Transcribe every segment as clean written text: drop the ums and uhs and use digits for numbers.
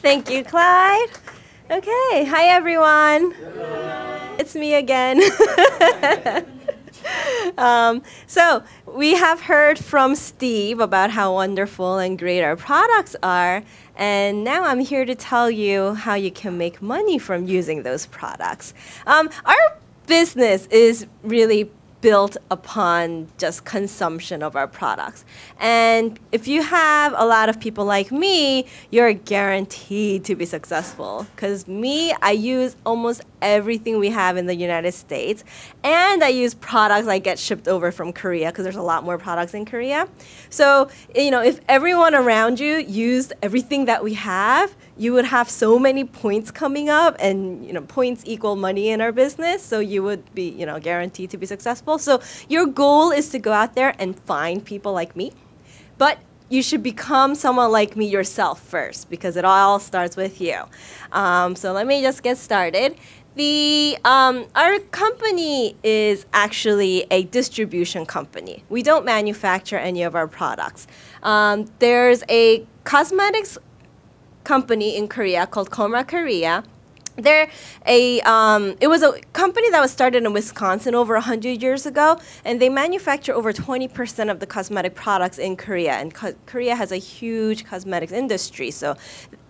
Thank you, Clyde. Okay, hi everyone. Hello. It's me again. So we have heard from Steve about how wonderful and great our products are, and now I'm here to tell you how you can make money from using those products. Our business is really built upon just consumption of our products. And if you have a lot of people like me, you're guaranteed to be successful. Because me, I use almost everything we have in the United States. And I use products I get shipped over from Korea, because there's a lot more products in Korea. So, you know, if everyone around you used everything that we have, you would have so many points coming up, and you know, points equal money in our business, so you would be, you know, guaranteed to be successful. So your goal is to go out there and find people like me, but you should become someone like me yourself first, because it all starts with you. So let me just get started. Our company is actually a distribution company. We don't manufacture any of our products. There's a cosmetics company in Korea called Coma Korea. It was a company that was started in Wisconsin over 100 years ago, and they manufacture over 20% of the cosmetic products in Korea. And Korea has a huge cosmetics industry, so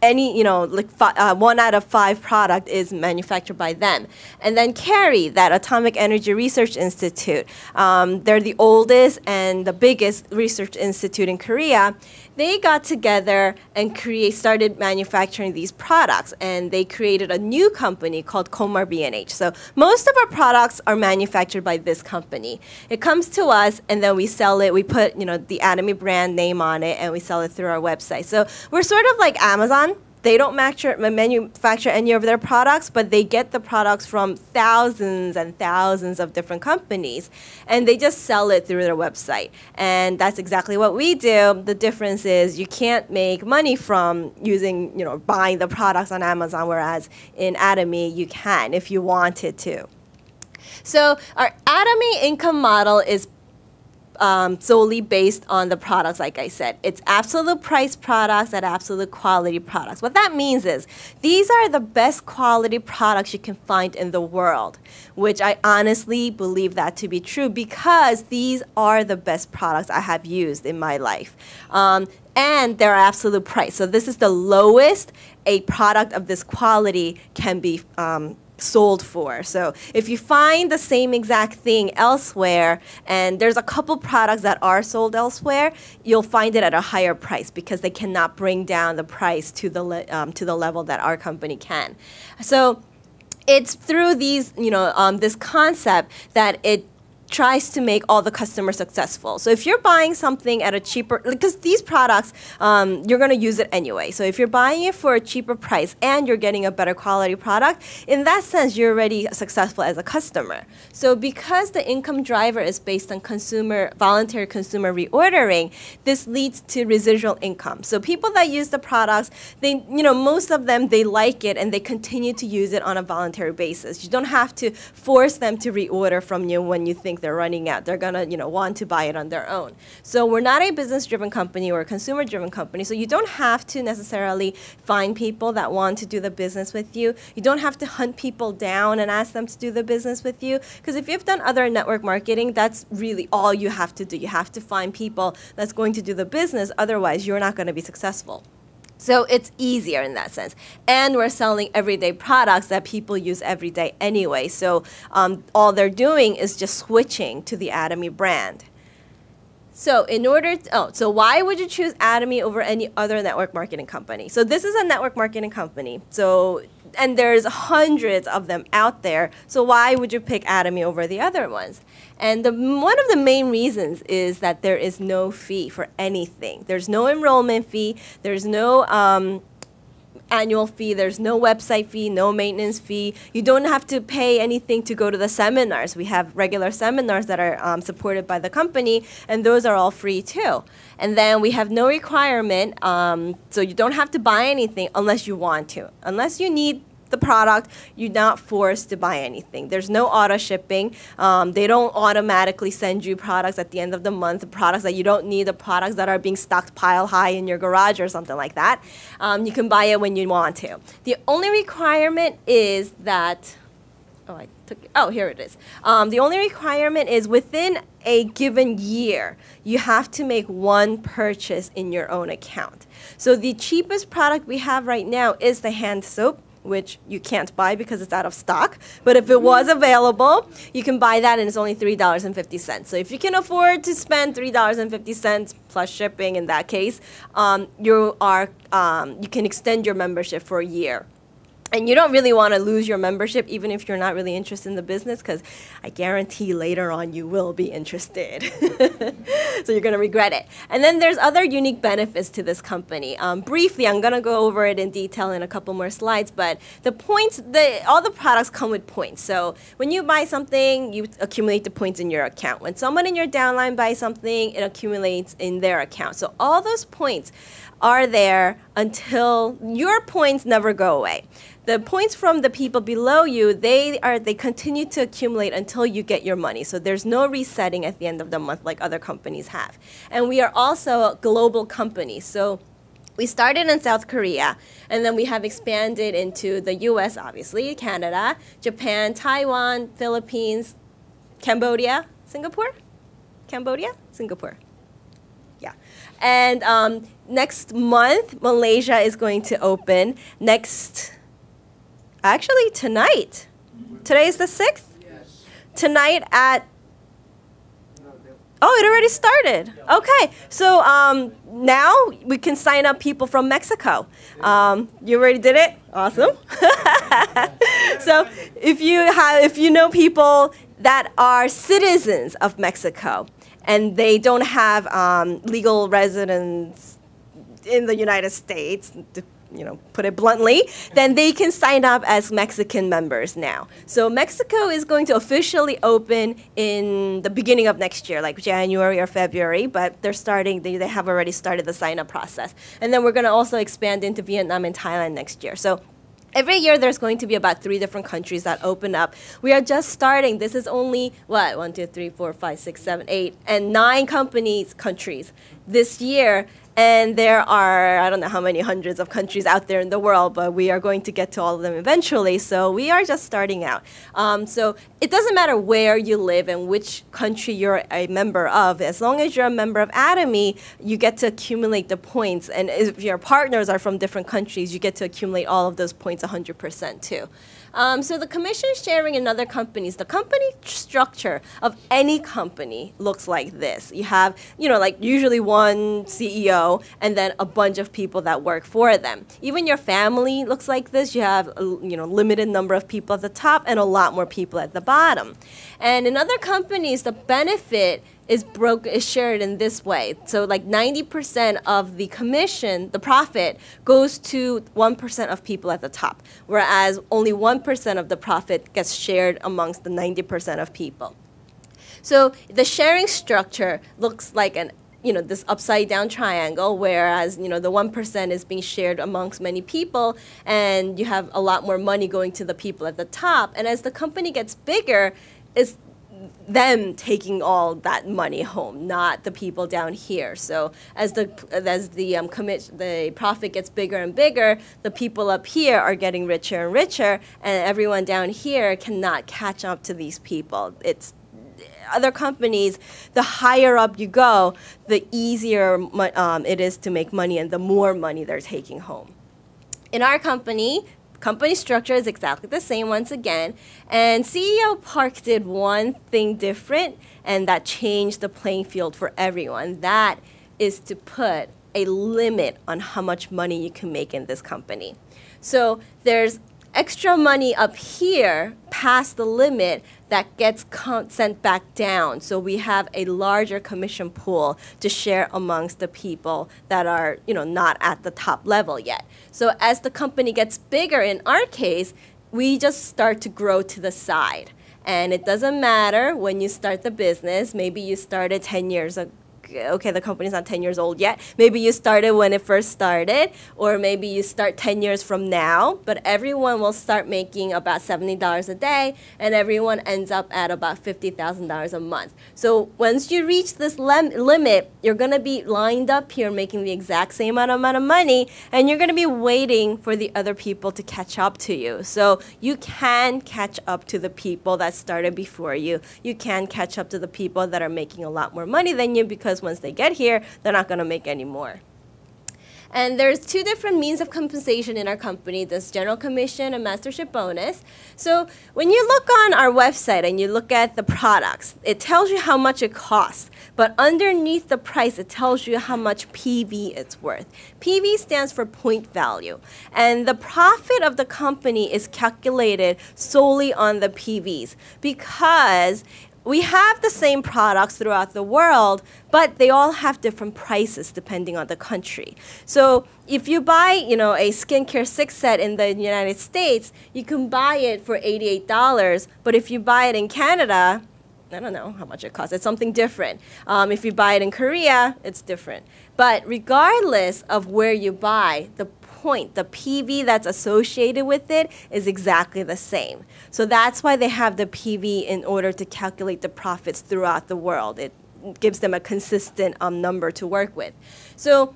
any, you know, like 1 out of 5 product is manufactured by them. And then CARI, that Atomic Energy Research Institute, they're the oldest and the biggest research institute in Korea. They got together and started manufacturing these products, and they created a new company called Comar B&H. So most of our products are manufactured by this company. It comes to us, and then we sell it. We put, you know, the Atomy brand name on it, and we sell it through our website. So we're sort of like Amazon. They don't manufacture any of their products, but they get the products from thousands and thousands of different companies, and they just sell it through their website. And that's exactly what we do. The difference is you can't make money from using, you know, buying the products on Amazon, whereas in Atomy you can if you wanted to. So our Atomy income model is solely based on the products, like I said. It's absolute price products at absolute quality products. What that means is these are the best quality products you can find in the world, which I honestly believe that to be true, because these are the best products I have used in my life. And they're absolute price. So this is the lowest a product of this quality can be sold for. So if you find the same exact thing elsewhere, and there's a couple products that are sold elsewhere, you'll find it at a higher price because they cannot bring down the price to the level that our company can. So it's through these, you know, this concept that it tries to make all the customers successful. So if you're buying something at a cheaper, because these products, you're going to use it anyway. So if you're buying it for a cheaper price and you're getting a better quality product, in that sense, you're already successful as a customer. So because the income driver is based on voluntary consumer reordering, this leads to residual income. So people that use the products, they, you know, most of them, they like it and they continue to use it on a voluntary basis. You don't have to force them to reorder from you when you think they're running out. They're gonna, you know, want to buy it on their own. So we're not a business-driven company or a consumer-driven company. So you don't have to necessarily find people that want to do the business with you. You don't have to hunt people down and ask them to do the business with you. Because if you've done other network marketing, that's really all you have to do. You have to find people that's going to do the business. Otherwise, you're not going to be successful. So it's easier in that sense. And we're selling everyday products that people use every day anyway. So all they're doing is just switching to the Atomy brand. So so why would you choose Atomy over any other network marketing company? So this is a network marketing company. So, and there's hundreds of them out there. So why would you pick Atomy over the other ones? And one of the main reasons is that there is no fee for anything. There's no enrollment fee. There's no annual fee. There's no website fee, no maintenance fee. You don't have to pay anything to go to the seminars. We have regular seminars that are supported by the company, and those are all free too. And then we have no requirement, so you don't have to buy anything unless you want to. Unless you need the product, you're not forced to buy anything. There's no auto shipping. They don't automatically send you products at the end of the month, the products that you don't need, the products that are being stocked pile high in your garage or something like that. You can buy it when you want to. The only requirement is that, here it is. The only requirement is within a given year, you have to make one purchase in your own account. So the cheapest product we have right now is the hand soap, which you can't buy because it's out of stock. But if it was available, you can buy that, and it's only $3.50. So if you can afford to spend $3.50 plus shipping in that case, you can extend your membership for a year. And you don't really want to lose your membership, even if you're not really interested in the business, because I guarantee later on you will be interested. So you're going to regret it. And then there's other unique benefits to this company. Briefly, I'm going to go over it in detail in a couple more slides, but the points, all the products come with points. So when you buy something, you accumulate the points in your account. When someone in your downline buys something, it accumulates in their account. So all those points are there until your points never go away. The points from the people below you, they continue to accumulate until you get your money. So there's no resetting at the end of the month like other companies have. And we are also a global company. So we started in South Korea, and then we have expanded into the US, obviously, Canada, Japan, Taiwan, Philippines, Cambodia, Singapore? Cambodia? Singapore. Yeah. And next month, Malaysia is going to open. Actually, tonight. Today is the 6th? Yes. Tonight at... Oh, it already started. Okay. So now we can sign up people from Mexico. You already did it? Awesome. So if you know people that are citizens of Mexico and they don't have legal residence in the United States, put it bluntly, then they can sign up as Mexican members now. So Mexico is going to officially open in the beginning of next year, like January or February, but they have already started the sign-up process. And then we're going to also expand into Vietnam and Thailand next year. So every year there's going to be about 3 different countries that open up. We are just starting. This is only, 1, 2, 3, 4, 5, 6, 7, 8, and 9 countries this year. And there are, I don't know how many hundreds of countries out there in the world, but we are going to get to all of them eventually. So we are just starting out. So it doesn't matter where you live and which country you're a member of. As long as you're a member of Atomy, you get to accumulate the points. And if your partners are from different countries, you get to accumulate all of those points 100% too. So the commission sharing in other companies, the company structure of any company looks like this. You have, like usually one CEO and then a bunch of people that work for them. Even your family looks like this. You have a limited number of people at the top and a lot more people at the bottom. And in other companies, the benefit is shared in this way. So like 90% of the commission, the profit, goes to 1% of people at the top, whereas only 1% of the profit gets shared amongst the 90% of people. So the sharing structure looks like this upside down triangle, whereas the 1% is being shared amongst many people, and you have a lot more money going to the people at the top. And as the company gets bigger, it's them taking all that money home, not the people down here. So as the profit gets bigger and bigger, the people up here are getting richer and richer, and everyone down here cannot catch up to these people. It's other companies, the higher up you go, the easier it is to make money and the more money they're taking home. In our company structure is exactly the same once again, and CEO Park did one thing different, and that changed the playing field for everyone. That is to put a limit on how much money you can make in this company. So there's extra money up here past the limit that gets sent back down. So we have a larger commission pool to share amongst the people that are, not at the top level yet. So as the company gets bigger, in our case, we just start to grow to the side. And it doesn't matter when you start the business. Maybe you started 10 years like, okay, the company's not 10 years old yet. Maybe you started when it first started, or maybe you start 10 years from now, but everyone will start making about $70 a day, and everyone ends up at about $50,000 a month. So once you reach this limit, you're going to be lined up here making the exact same amount of money, and you're going to be waiting for the other people to catch up to you. So you can catch up to the people that started before you. You can catch up to the people that are making a lot more money than you, because once they get here, they're not going to make any more. And there's two different means of compensation in our company. There's general commission and mastership bonus. So when you look on our website and you look at the products, it tells you how much it costs. But underneath the price, it tells you how much PV it's worth. PV stands for point value. And the profit of the company is calculated solely on the PVs, because we have the same products throughout the world, but they all have different prices depending on the country. So if you buy, a skincare 6 set in the United States, you can buy it for $88. But if you buy it in Canada, I don't know how much it costs. It's something different. If you buy it in Korea, it's different. But regardless of where you buy, the PV that's associated with it is exactly the same. So that's why they have the PV in order to calculate the profits throughout the world. It gives them a consistent number to work with. So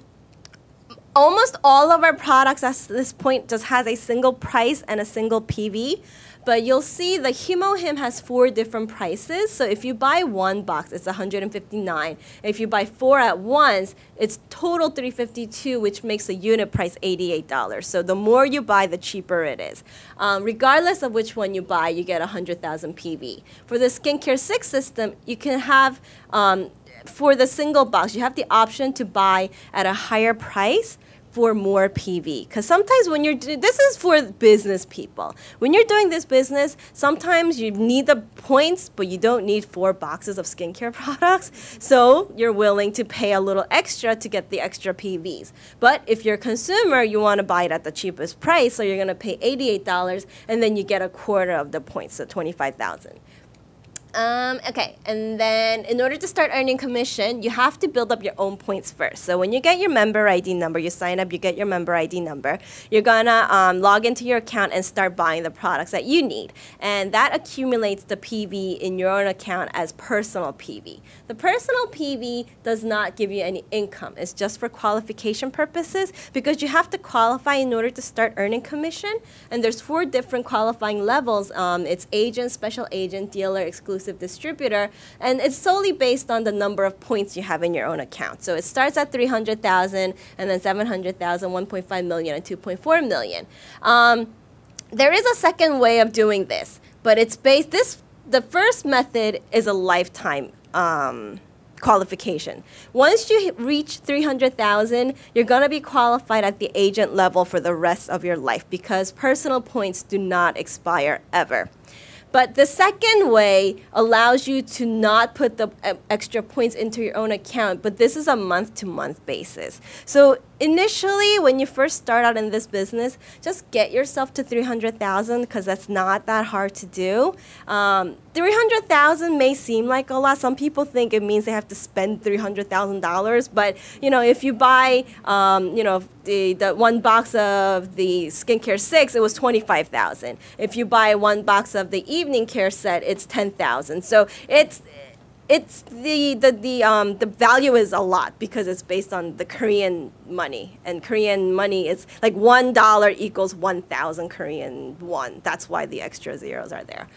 almost all of our products at this point just has a single price and a single PV. But you'll see the HemoHim has 4 different prices. So if you buy 1 box, it's $159. If you buy 4 at once, it's total $352, which makes the unit price $88. So the more you buy, the cheaper it is. Regardless of which one you buy, you get 100,000 PV. For the Skincare 6 system, you can have, for the single box, you have the option to buy at a higher price for more PV. Because sometimes when you're this is for business people. When you're doing this business, sometimes you need the points, but you don't need 4 boxes of skincare products. So you're willing to pay a little extra to get the extra PVs. But if you're a consumer, you want to buy it at the cheapest price, so you're going to pay $88, and then you get a quarter of the points, so $25,000. Okay, and then in order to start earning commission, you have to build up your own points first. So when you get your member ID number, you sign up, you get your member ID number, you're gonna log into your account and start buying the products that you need. And that accumulates the PV in your own account as personal PV. The personal PV does not give you any income. It's just for qualification purposes, because you have to qualify in order to start earning commission. And there's 4 different qualifying levels. It's agent, special agent, dealer, exclusive distributor, and it's solely based on the number of points you have in your own account. So it starts at 300,000, and then 700,000, 1.5 million, and 2.4 million. There is a second way of doing this, but it's based, the first method is a lifetime qualification. Once you reach 300,000, you're going to be qualified at the agent level for the rest of your life, because personal points do not expire ever. But the second way allows you to not put the extra points into your own account, but this is a month-to-month basis. So initially, when you first start out in this business, just get yourself to 300,000, because that's not that hard to do. 300,000 may seem like a lot. Some people think it means they have to spend $300,000, but if you buy, the 1 box of the Skincare 6, it was 25,000. If you buy 1 box of the evening care set, it's 10,000. So the value is a lot, because it's based on the Korean money, and Korean money is like $1 equals 1,000 Korean won. That's why the extra zeros are there.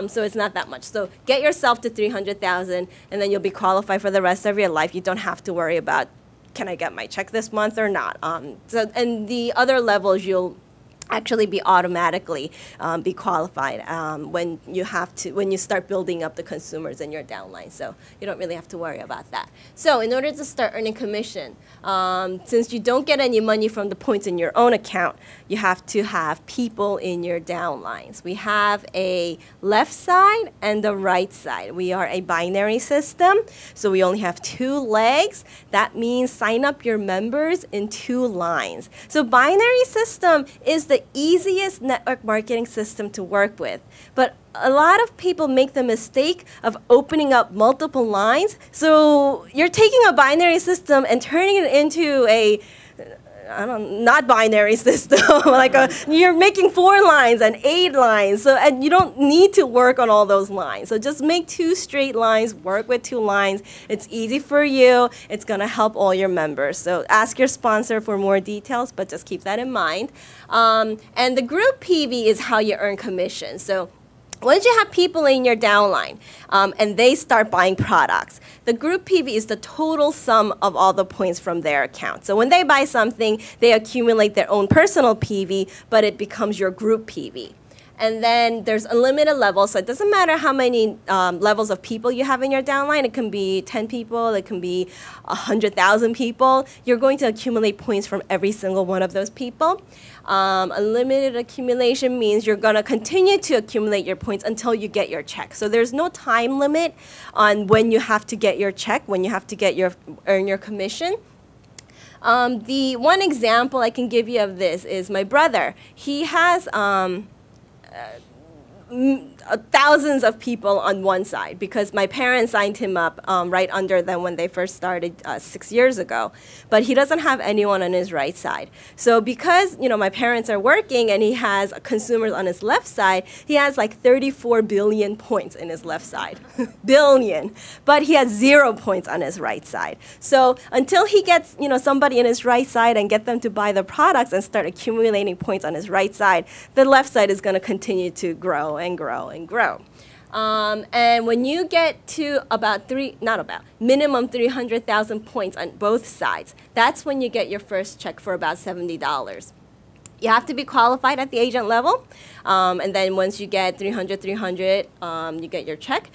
So it's not that much. So get yourself to 300,000, and then you'll be qualified for the rest of your life. You don't have to worry about, can I get my check this month or not? And the other levels, you'll actually be automatically be qualified when you start building up the consumers in your downline. So you don't really have to worry about that. So in order to start earning commission, since you don't get any money from the points in your own account, you have to have people in your downlines. We have a left side and a right side. We are a binary system, so we only have 2 legs. That means sign up your members in 2 lines. So binary system is the the easiest network marketing system to work with. But a lot of people make the mistake of opening up multiple lines. So you're taking a binary system and turning it into a not binary system. You're making 4 lines and 8 lines. And you don't need to work on all those lines. So just make 2 straight lines, work with 2 lines. It's easy for you. It's going to help all your members. So ask your sponsor for more details, but just keep that in mind. And the group PV is how you earn commission. So once you have people in your downline and they start buying products, the group PV is the total sum of all the points from their account. So when they buy something, they accumulate their own personal PV, but it becomes your group PV. And then there's unlimited levels, so it doesn't matter how many levels of people you have in your downline. It can be 10 people, it can be 100,000 people. You're going to accumulate points from every single one of those people. Unlimited accumulation means you're going to continue to accumulate your points until you get your check. So there's no time limit on when you have to get your check, when you have to earn your commission. The one example I can give you of this is my brother. He has thousands of people on one side because my parents signed him up right under them when they first started 6 years ago. But he doesn't have anyone on his right side. So because my parents are working and he has consumers on his left side, he has like 34 billion points in his left side. Billion. But he has 0 points on his right side. So until he gets somebody in his right side and get them to buy the products and start accumulating points on his right side, the left side is going to continue to grow and grow and grow. And when you get to minimum 300,000 points on both sides, that's when you get your first check for about $70. You have to be qualified at the agent level, and then once you get 300, you get your check.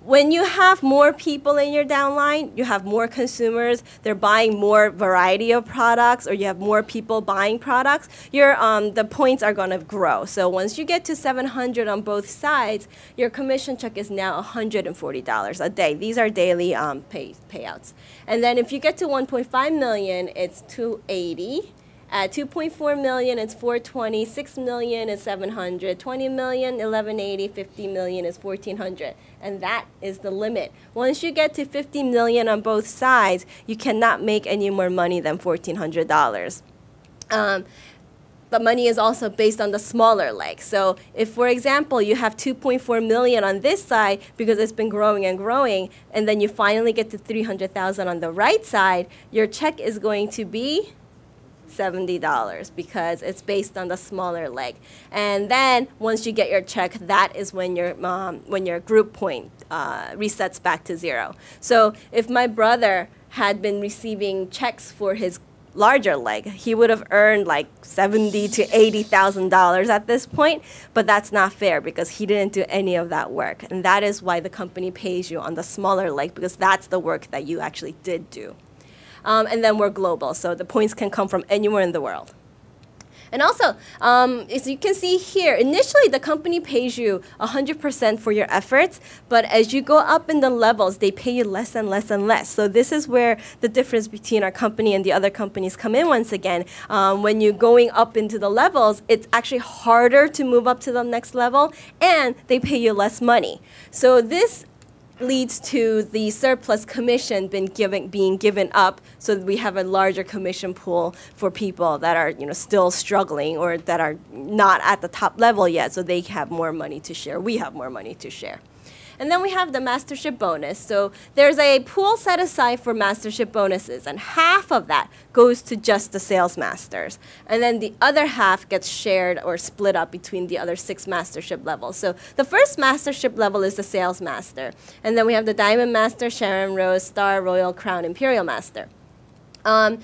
When you have more people in your downline, you have more consumers, they're buying more variety of products, or you have more people buying products, the points are going to grow. So once you get to 700 on both sides, your commission check is now $140 a day. These are daily payouts. And then if you get to 1.5 million, it's $280. At 2.4 million, it's $420. 6 million is $700. 20 million, $1180. 50 million is $1,400. And that is the limit. Once you get to 50 million on both sides, you cannot make any more money than $1,400. But money is also based on the smaller leg. So if, for example, you have 2.4 million on this side because it's been growing and growing, and then you finally get to 300,000 on the right side, your check is going to be $70 because it's based on the smaller leg. And then once you get your check, that is when your group point resets back to 0. So if my brother had been receiving checks for his larger leg, he would have earned like $70,000 to $80,000 at this point, but that's not fair because he didn't do any of that work. And that is why the company pays you on the smaller leg, because that's the work that you actually did do. And then we're global, so the points can come from anywhere in the world. And also, as you can see here, initially the company pays you 100% for your efforts, but as you go up in the levels, they pay you less and less and less. So this is where the difference between our company and the other companies come in once again. When you're going up into the levels, it's actually harder to move up to the next level, and they pay you less money. So this leads to the surplus commission being given up, so that we have a larger commission pool for people that are still struggling or that are not at the top level yet, so they have more money to share. We have more money to share. And then we have the mastership bonus. So there's a pool set aside for mastership bonuses, and half of that goes to just the sales masters. And then the other half gets shared or split up between the other 6 mastership levels. So the first mastership level is the sales master. And then we have the diamond master, Sharon, Rose, Star, Royal, Crown, Imperial master. Now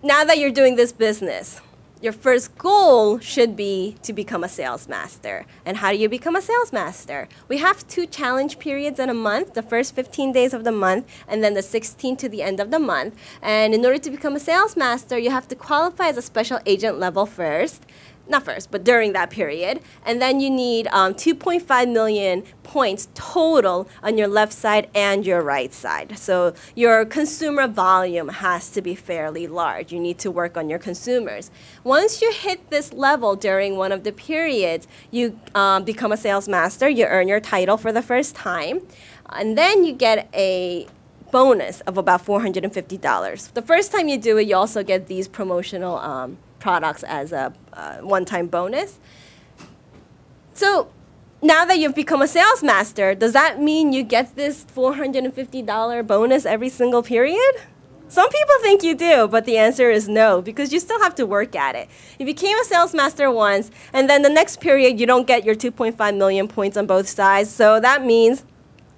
that you're doing this business, your first goal should be to become a sales master. And how do you become a sales master? We have 2 challenge periods in a month, the first 15 days of the month, and then the 16th to the end of the month. And in order to become a sales master, you have to qualify as a special agent level first. not first, but during that period. And then you need 2.5 million points total on your left side and your right side. So your consumer volume has to be fairly large. You need to work on your consumers. Once you hit this level during one of the periods, you become a sales master. You earn your title for the first time. And then you get a bonus of about $450. The first time you do it, you also get these promotional products as a one-time bonus. So now that you've become a sales master, does that mean you get this $450 bonus every single period? Some people think you do, but the answer is no, because you still have to work at it. You became a sales master once, and then the next period you don't get your 2.5 million points on both sides. So that means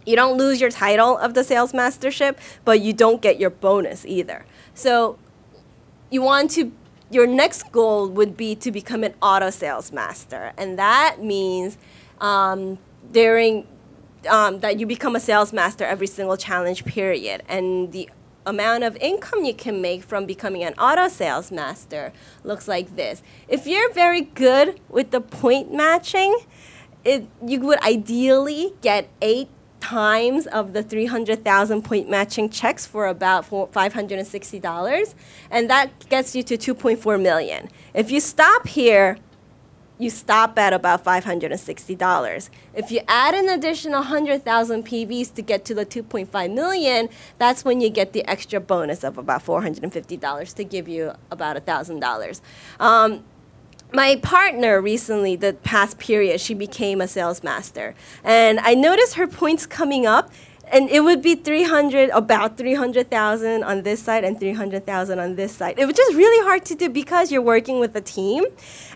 you don't lose your title of the sales mastership, but you don't get your bonus either. So your next goal would be to become an auto sales master, and that means that you become a sales master every single challenge period, and the amount of income you can make from becoming an auto sales master looks like this. If you're very good with the point matching, you would ideally get 8 times of the 300,000 point matching checks for about $560, and that gets you to 2.4 million. If you stop here, you stop at about $560. If you add an additional 100,000 PVs to get to the 2.5 million, that's when you get the extra bonus of about $450 to give you about $1,000. My partner recently, the past period, she became a sales master. And I noticed her points coming up, and it would be about 300,000 on this side and 300,000 on this side. It was just really hard to do because you're working with a team.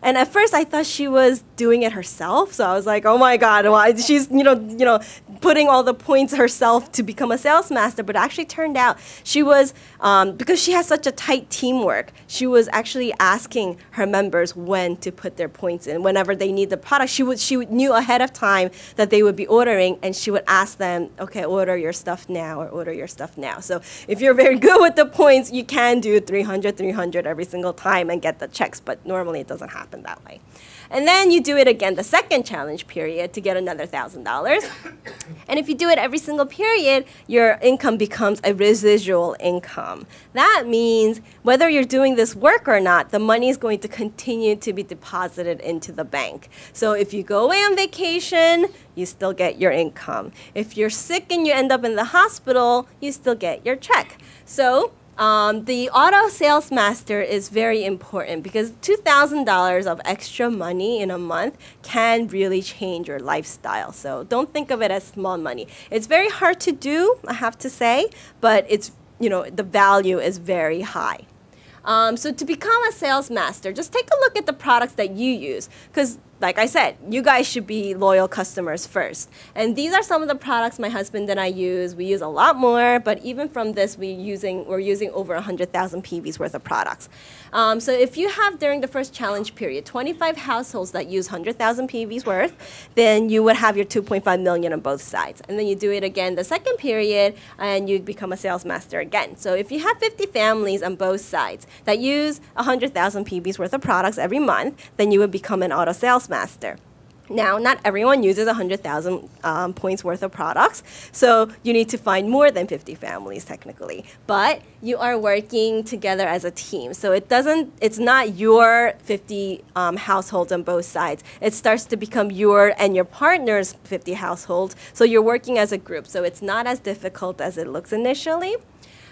And at first I thought she was doing it herself. So I was like, oh my God, well, she's putting all the points herself to become a sales master. But it actually turned out she was, because she has such a tight teamwork, she was actually asking her members when to put their points in. Whenever they need the product, she knew ahead of time that they would be ordering, and she would ask them, okay, order your stuff now or order your stuff now. So if you're very good with the points, you can do 300 every single time and get the checks, but normally it doesn't happen that way. And then you do it again the second challenge period to get another $1,000. And if you do it every single period, your income becomes a residual income. That means whether you're doing this work or not, the money is going to continue to be deposited into the bank. So if you go away on vacation, you still get your income. If you're sick and you end up in the hospital, you still get your check. So the auto sales master is very important because $2,000 of extra money in a month can really change your lifestyle. So don't think of it as small money. It's very hard to do, I have to say, but it's, the value is very high. So to become a sales master, just take a look at the products that you use, because like I said, you guys should be loyal customers first. And these are some of the products my husband and I use. We use a lot more, but even from this, we're using over 100,000 PVs worth of products. So if you have, during the first challenge period, 25 households that use 100,000 PVs worth, then you would have your 2.5 million on both sides. And then you do it again the second period, and you become a sales master again. So if you have 50 families on both sides that use 100,000 PVs worth of products every month, then you would become an auto sales master. Now, not everyone uses 100,000 points worth of products, so you need to find more than 50 families technically. But you are working together as a team, so it's not your 50 households on both sides. It starts to become your and your partner's 50 households, so you're working as a group. So it's not as difficult as it looks initially.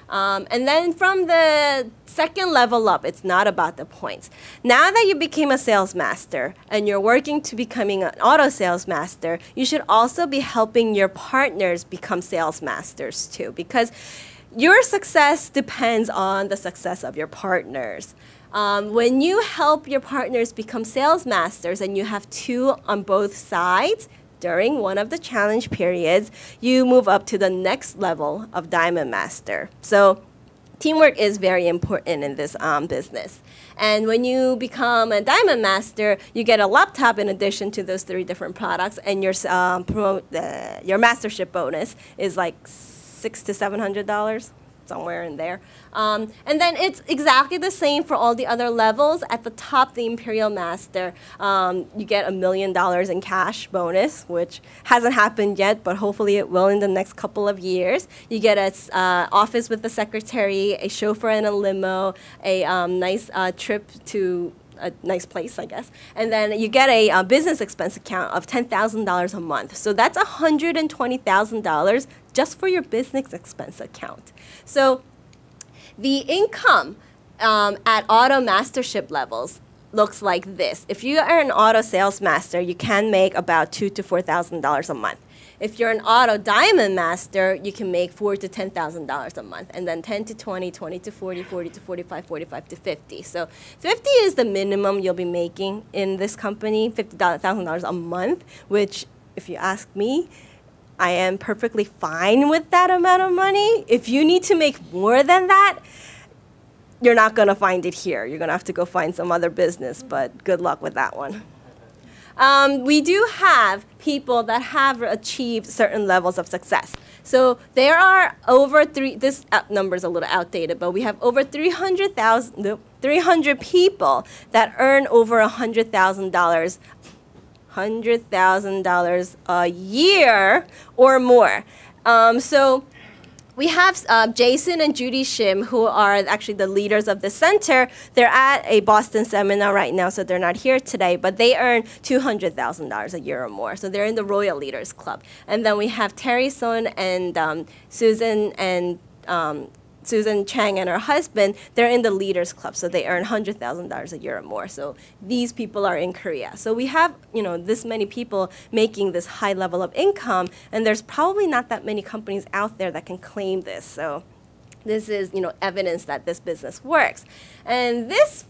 And then from the second level up, it's not about the points. Now that you became a sales master and you're working to becoming an auto sales master, you should also be helping your partners become sales masters too, because your success depends on the success of your partners. When you help your partners become sales masters and you have two on both sides, during one of the challenge periods, you move up to the next level of Diamond Master. So teamwork is very important in this business. And when you become a Diamond Master, you get a laptop in addition to those 3 different products, and your mastership bonus is like $600 to $700. somewhere in there. And then it's exactly the same for all the other levels. At the top, the Imperial Master, you get $1 million in cash bonus, which hasn't happened yet, but hopefully it will in the next couple of years. You get an office with the secretary, a chauffeur and a limo, a nice trip to a nice place, I guess. And then you get a business expense account of $10,000 a month. So that's $120,000 just for your business expense account. So the income at auto mastership levels looks like this. If you are an auto sales master, you can make about $2,000 to $4,000 a month. If you're an auto diamond master, you can make $4,000 to $10,000 a month, and then 10 to 20, 20 to 40, 40 to 45, 45 to 50. So 50 is the minimum you'll be making in this company, $50,000 a month, which, if you ask me, I am perfectly fine with that amount of money. If you need to make more than that, you're not going to find it here. You're going to have to go find some other business, but good luck with that one. We do have people that have achieved certain levels of success. So there are over this number is a little outdated, but we have over 300 people that earn over $100,000 a year or more. So we have Jason and Judy Shim, who are actually the leaders of the center. They're at a Boston seminar right now, so they're not here today, but they earn $200,000 a year or more. So they're in the Royal Leaders Club. And then we have Terry Son and Susan Chang and her husband. They're in the Leaders Club, so they earn $100,000 a year or more. So these people are in Korea. So we have, this many people making this high level of income, and there's probably not that many companies out there that can claim this. So this is, evidence that this business works. And this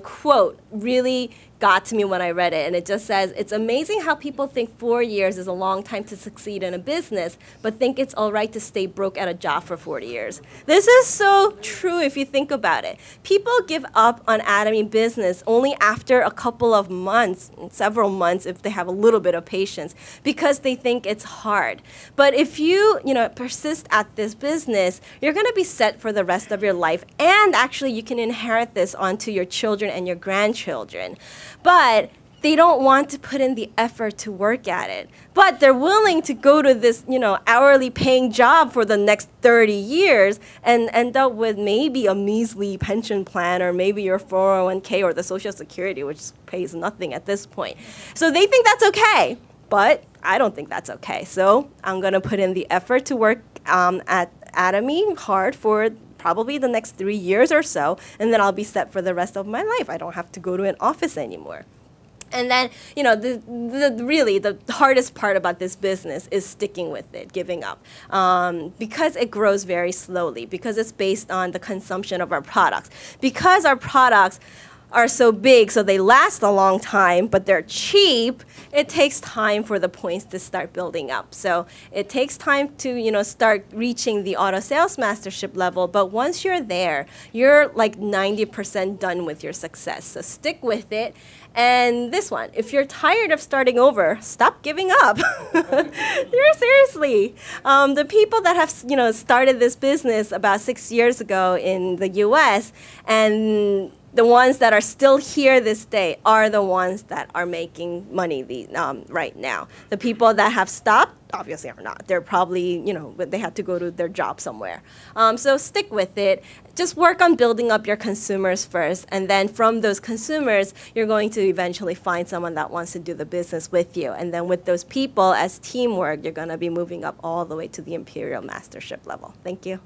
quote really got to me when I read it, and it just says, "It's amazing how people think 4 years is a long time to succeed in a business, but think it's all right to stay broke at a job for 40 years. This is so true if you think about it. People give up on Atomy business only after a couple of months, several months if they have a little bit of patience, because they think it's hard. But if you, persist at this business, you're going to be set for the rest of your life, and actually you can inherit this onto your children and your grandchildren. But they don't want to put in the effort to work at it. But they're willing to go to this, hourly paying job for the next 30 years and end up with maybe a measly pension plan or maybe your 401k or the Social Security, which pays nothing at this point. So they think that's okay, but I don't think that's okay. So I'm going to put in the effort to work at Atomy hard for probably the next 3 years or so, and then I'll be set for the rest of my life. I don't have to go to an office anymore." And then, really the hardest part about this business is sticking with it, giving up, because it grows very slowly, because it's based on the consumption of our products. Because our products are so big, so they last a long time, but they're cheap, it takes time for the points to start building up. So it takes time to, start reaching the auto sales mastership level, but once you're there, you're like 90% done with your success. So stick with it. And this one, if you're tired of starting over, stop giving up. Seriously. The people that have, started this business about 6 years ago in the US, and the ones that are still here this day are the ones that are making money right now. The people that have stopped obviously are not. They're probably, they had to go to their job somewhere. So stick with it. Just work on building up your consumers first, and then from those consumers, you're going to eventually find someone that wants to do the business with you. And then with those people, as teamwork, you're going to be moving up all the way to the Imperial Mastership level. Thank you.